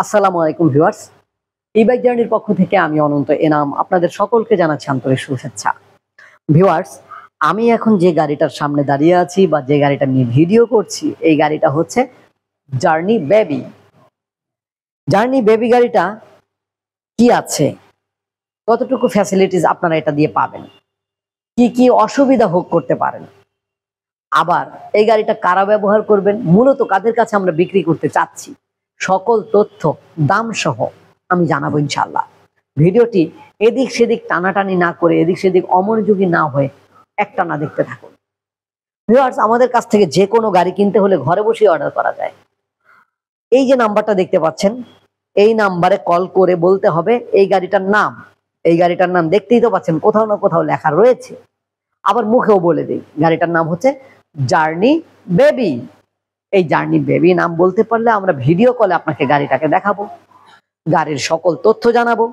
আসসালামু আলাইকুম ভিউয়ার্স, এই বাইক জার্নির পক্ষ থেকে আমি অনন্ত এনাম আপনাদের সকলকে জানাচ্ছি আন্তরিক শুভেচ্ছা। ভিউয়ার্স, আমি এখন যে গাড়িটার সামনে দাঁড়িয়ে আছি বা যে গাড়িটা নিয়ে ভিডিও করছি, এই গাড়িটা হচ্ছে জার্নি বেবি। জার্নি বেবি গাড়িটা কি আছে, কতটুকু ফ্যাসিলিটিস আপনারা এটা দিয়ে পাবেন, কি কি অসুবিধা ভোগ করতে পারেন, আবার এই গাড়িটা কারা ব্যবহার করবেন, মূলত কাদের কাছে আমরা বিক্রি করতে চাচ্ছি, সকল তথ্য দাম সহ আমি জানাবো ইনশাল্লাহ। ভিডিওটি এদিক সেদিক টানাটানি না করে, এদিক সেদিক অমনোযোগী না হয়ে একটানা দেখতে থাকুন। ভিউয়ার্স, আমাদের কাছ থেকে যে কোনো গাড়ি কিনতে হলে ঘরে বসেই অর্ডার করা যায়। এই যে নাম্বারটা দেখতে পাচ্ছেন, এই নাম্বারে কল করে বলতে হবে এই গাড়িটার নাম। এই গাড়িটার নাম দেখতেই তো পাচ্ছেন, কোথাও না কোথাও লেখা রয়েছে। আবার মুখেও বলে দিই, গাড়িটার নাম হচ্ছে জার্নি বেবি। এই জার্নি বেবি নাম বলতে পারলে আমরা ভিডিও কলে আপনাকে গাড়িটাকে দেখাবো, গাড়ির সকল তথ্য জানাবো।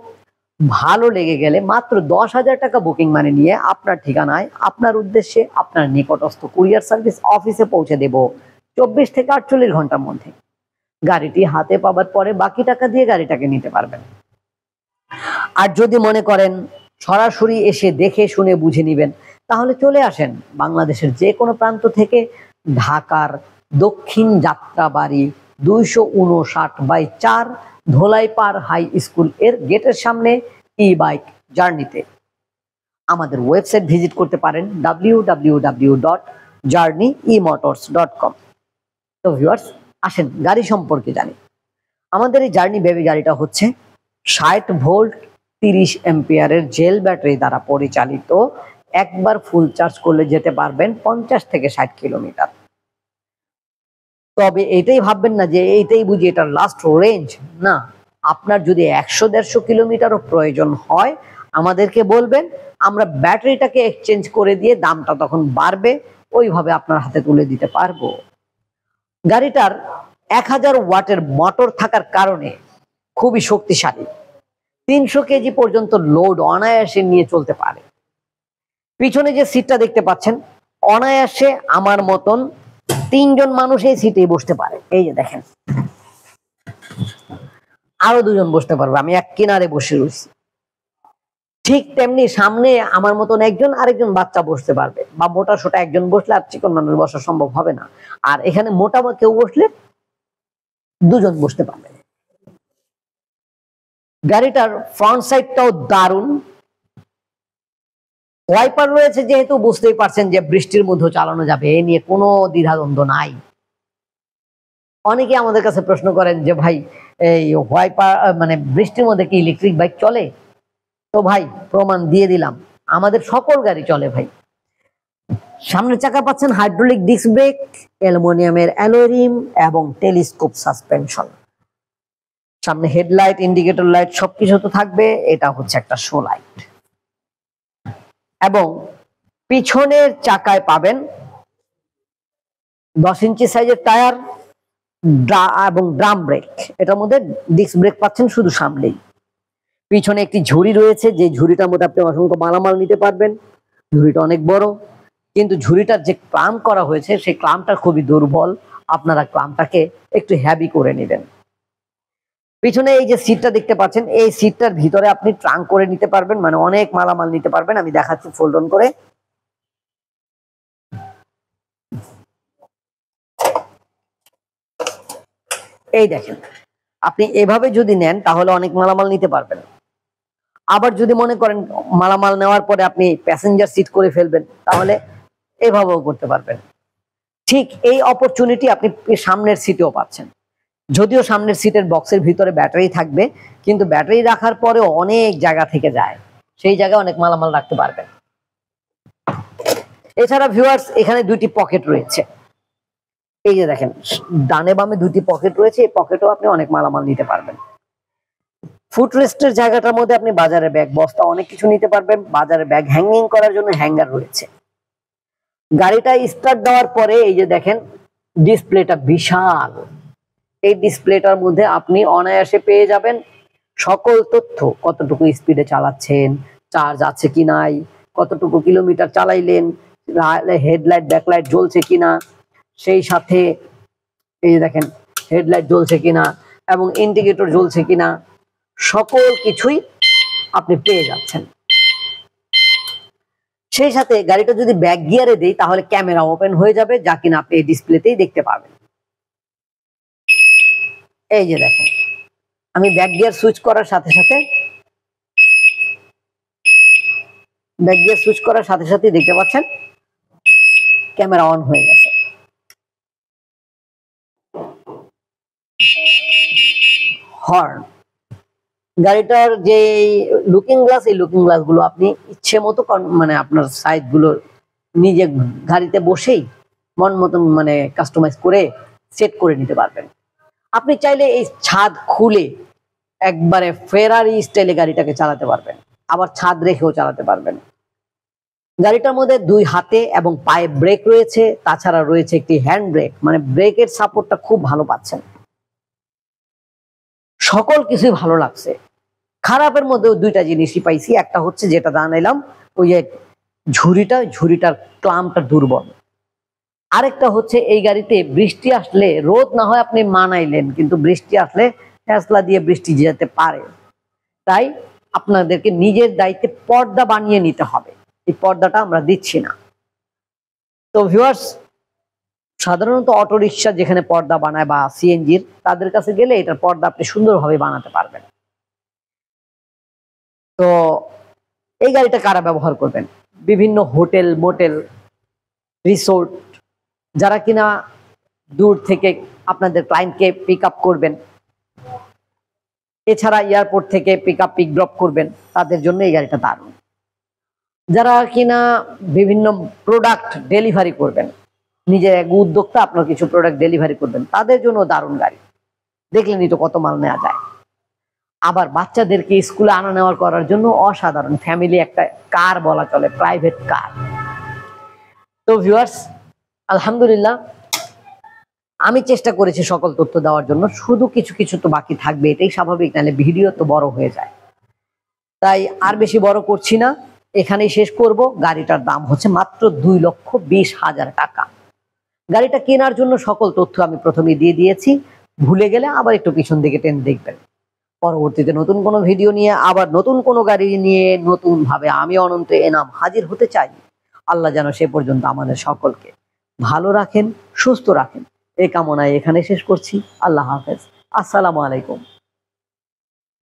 ভালো লেগে গেলে মাত্র 10,000 টাকা বুকিং মানি নিয়ে আপনার ঠিকানায়, আপনার উদ্দেশ্যে, আপনার নিকটস্থ কুরিয়ার সার্ভিস অফিসে পৌঁছে দেব 24 থেকে 48 ঘন্টার মধ্যে। গাড়িটি হাতে পাবার পরে বাকি টাকা দিয়ে গাড়িটাকে নিতে পারবেন। আর যদি মনে করেন সরাসরি এসে দেখে শুনে বুঝে নিবেন, তাহলে চলে আসেন বাংলাদেশের যে কোনো প্রান্ত থেকে ঢাকার দক্ষিণ যাত্রাবাড়ি 259/4 ধোলাইপাড় হাই স্কুল এর গেটের সামনে ই বাইক জার্নিতে। আমাদের ওয়েবসাইট ভিজিট করতে পারেন www.journeyemotors.com। তো ভিউয়ার্স, আসেন গাড়ি সম্পর্কে জানি। আমাদের এই জার্নি বেবি গাড়িটা হচ্ছে 60 ভোল্ট 30 অ্যাম্পিয়ারের জেল ব্যাটারি দ্বারা পরিচালিত। একবার ফুল চার্জ করলে যেতে পারবেন 50 থেকে 60 কিলোমিটার। তবে এটাই ভাববেন না যে এইটাই বুঝি এটার লাস্ট রেঞ্জ, না। আপনার যদি 100-150 কিলোমিটারও প্রয়োজন হয় আমাদেরকে বলবেন, আমরা ব্যাটারিটাকে এক্সচেঞ্জ করে দিয়ে দামটা তখন বাড়বে, ওইভাবে আপনার হাতে তুলে দিতে পারবো। গাড়িটার 1000 ওয়াটের মোটর থাকার কারণে খুবই শক্তিশালী, 300 কেজি পর্যন্ত লোড অনায়াসে নিয়ে চলতে পারে। পিছনে যে সিটটা দেখতে পাচ্ছেন, অনায়াসে আমার মতন 3 জন মানুষ এই সিটে বসতে পারে। এই যে দেখেন, আরো 2 জন বসতে পারবে, আমি এক কিনারে বসে রয়েছি। ঠিক তেমনি সামনে আমার মতন একজন, আরেকজন বাচ্চা বসতে পারবে, বা মোটা সোটা একজন বসলে আর চিকন মানুষ বসা সম্ভব হবে না। আর এখানে মোটা বা কেউ বসলে 2 জন বসতে পারবে। গাড়িটার ফ্রন্ট সাইডটাও দারুণ, ওয়াইপার রয়েছে যেহেতু বুঝতেই পারছেন যে বৃষ্টির মধ্যে চালানো যাবে, এ নিয়ে কোনো দ্বিধাদ্বন্দ্ব নাই। অনেকে আমাদের কাছে প্রশ্ন করেন যে ভাই, এই ওয়াইপার মানে বৃষ্টির মধ্যে কি ইলেকট্রিক বাইক চলে? তো ভাই প্রমাণ দিয়ে দিলাম, আমাদের সকল গাড়ি চলে ভাই। সামনের চাকা পাচ্ছেন হাইড্রোলিক ডিস্ক ব্রেক, অ্যালুমিনিয়ামের অ্যালয় রিম এবং টেলিস্কোপ সাসপেনশন। সামনে হেডলাইট, ইন্ডিকেটর লাইট সবকিছু তো থাকবে। এটা হচ্ছে একটা শো লাইট। এবং পিছনের চাকায় পাবেন 10 ইঞ্চি সাইজের টায়ার এবং ড্রাম ব্রেক। এটার মধ্যে ডিস্ক ব্রেক পাচ্ছেন শুধু সামনেই। পিছনে একটি ঝুড়ি রয়েছে, যে ঝুড়িটার মধ্যে আপনি অসংখ্য মালামাল নিতে পারবেন। ঝুড়িটা অনেক বড়, কিন্তু ঝুড়িটার যে ক্লাম্প করা হয়েছে সেই ক্লাম্পটা খুবই দুর্বল। আপনারা ক্লাম্পটাকে একটু হেভি করে নেবেন। পিছনে এই যে সিটটা দেখতে পাচ্ছেন, এই সিটটার ভিতরে আপনি ট্রাঙ্ক করে নিতে পারবেন, মানে অনেক মালামাল নিতে পারবেন। আমি দেখাচ্ছি ফোল্ড অন করে। এই দেখেন, আপনি এভাবে যদি নেন তাহলে অনেক মালামাল নিতে পারবেন। আবার যদি মনে করেন মালামাল নেওয়ার পরে আপনি প্যাসেঞ্জার সিট করে ফেলবেন, তাহলে এভাবেও করতে পারবেন। ঠিক এই অপরচুনিটি আপনি সামনের সিটেও পাচ্ছেন। যদিও সামনের সিটের বক্সের ভিতরে ব্যাটারি থাকবে, কিন্তু ব্যাটারি রাখার পরেও অনেক জায়গা থেকে যায়, সেই জায়গায় অনেক মালামাল রাখতে পারবেন। এছাড়া ভিউয়ার্স, এখানে 2টি পকেট রয়েছে। এই যে দেখেন, ডানে বামে 2টি পকেট রয়েছে, এই পকেটেও আপনি অনেক মালামাল নিতে পারবেন। ফুটরেস্টের জায়গাটার মধ্যে আপনি বাজারে ব্যাগ, বস্তা অনেক কিছু নিতে পারবেন। বাজারে ব্যাগ হ্যাঙ্গিং করার জন্য হ্যাঙ্গার রয়েছে। গাড়িটা স্টার্ট দেওয়ার পরে এই যে দেখেন, ডিসপ্লেটা বিশাল। এই ডিসপ্লেটার মধ্যে আপনি অনায়াসে পেয়ে যাবেন সকল তথ্য, কতটুকু স্পিডে চালাচ্ছেন, চার্জ আছে কি নাই, কতটুকু কিলোমিটার চালাইলেন, হেডলাইট ব্যাকলাইট জ্বলছে কিনা, সেই সাথে এই যে দেখেন হেডলাইট জ্বলছে কিনা, এবং ইন্ডিকেটর জ্বলছে কিনা সকল কিছুই আপনি পেয়ে যাচ্ছেন। সেই সাথে গাড়িটা যদি ব্যাক গিয়ারে দেই তাহলে ক্যামেরা ওপেন হয়ে যাবে, যা কিনা আপনি এই ডিসপ্লেতেই দেখতে পাবেন। এই যে দেখেন, আমি ব্যাক গিয়ার সুইচ করার সাথে সাথে দেখতে পাচ্ছেন ক্যামেরা অন হয়ে গেছে। হর্ন, গাড়িটার যে লুকিং গ্লাস, এই লুকিং গ্লাস গুলো আপনি ইচ্ছে মতো মানে আপনার সাইড গুলো নিজে গাড়িতে বসেই মন মতন মানে কাস্টমাইজ করে সেট করে নিতে পারবেন। আপনি চাইলে এই ছাদ খুলে একবারে ফেরারি স্টাইলে গাড়িটাকে চালাতে পারবেন, আবার ছাদ রেখেও চালাতে পারবেন। গাড়িটার মধ্যে 2 হাতে এবং পায়ে ব্রেক রয়েছে, তাছাড়া রয়েছে একটি হ্যান্ড ব্রেক, মানে ব্রেকের সাপোর্টটা খুব ভালো পাচ্ছেন। সকল কিছুই ভালো লাগছে। খারাপের মধ্যেও 2টা জিনিসই পাইছি। একটা হচ্ছে যেটা জানাইলাম, ওই যে ঝুড়িটার ক্লামটা দুর্বল। আরেকটা হচ্ছে এই গাড়িতে বৃষ্টি আসলে, রোদ না হয় আপনি মানাইলেন, কিন্তু বৃষ্টি আসলে ফ্যাসলা দিয়ে বৃষ্টি যেতে পারে, তাই আপনাদেরকে নিজের দায়িত্বে পর্দা বানিয়ে নিতে হবে। এই পর্দাটা আমরা দিচ্ছি না। তো ভিউয়ার্স, সাধারণত অটো রিক্সা যেখানে পর্দা বানায় বা সিএনজির, তাদের কাছে গেলে এটার পর্দা আপনি সুন্দরভাবে বানাতে পারবেন। তো এই গাড়িটা কারা ব্যবহার করবেন? বিভিন্ন হোটেল, মোটেল, রিসোর্ট, যারা কিনা দূর থেকে আপনাদের ক্লায়েন্টকে পিক আপ করবেন, এছাড়া এয়ারপোর্ট থেকে পিক ড্রপ করবেন, তাদের জন্য এই গাড়িটা দারুণ। যারা কিনা বিভিন্ন প্রোডাক্ট ডেলিভারি করবেন, নিজের এক উদ্যোক্তা আপনার কিছু প্রোডাক্ট ডেলিভারি করবেন, তাদের জন্য দারুণ গাড়ি। দেখলেনই তো কত মাল নেওয়া যায়। আবার বাচ্চাদেরকে স্কুলে আনা নেওয়া করার জন্য অসাধারণ, ফ্যামিলি একটা কার বলা চলে, প্রাইভেট কার। তো ভিউয়ার্স, আলহামদুলিল্লাহ আমি চেষ্টা করেছি সকল তথ্য দেওয়ার জন্য। শুধু কিছু কিছু তো বাকি থাকবে, এটাই স্বাভাবিক, নাহলে ভিডিও তো বড় হয়ে যায়। তাই আর বেশি বড় করছি না, এখানেই শেষ করব। গাড়িটার দাম হচ্ছে মাত্র 2,20,000 টাকা। গাড়িটা কেনার জন্য সকল তথ্য আমি প্রথমেই দিয়ে দিয়েছি। ভুলে গেলে আবার একটু পিছন দিকে টেনে দেখবেন। পরবর্তীতে নতুন কোনো ভিডিও নিয়ে, আবার নতুন কোনো গাড়ি নিয়ে, নতুন ভাবে আমি অনন্ত এনাম হাজির হতে চাই। আল্লাহ যেন সে পর্যন্ত আমাদের সকলকে ভালো রাখেন, সুস্থ রাখেন, এই কামনায় এখানে শেষ করছি। আল্লাহ হাফেজ, আসসালামু আলাইকুম।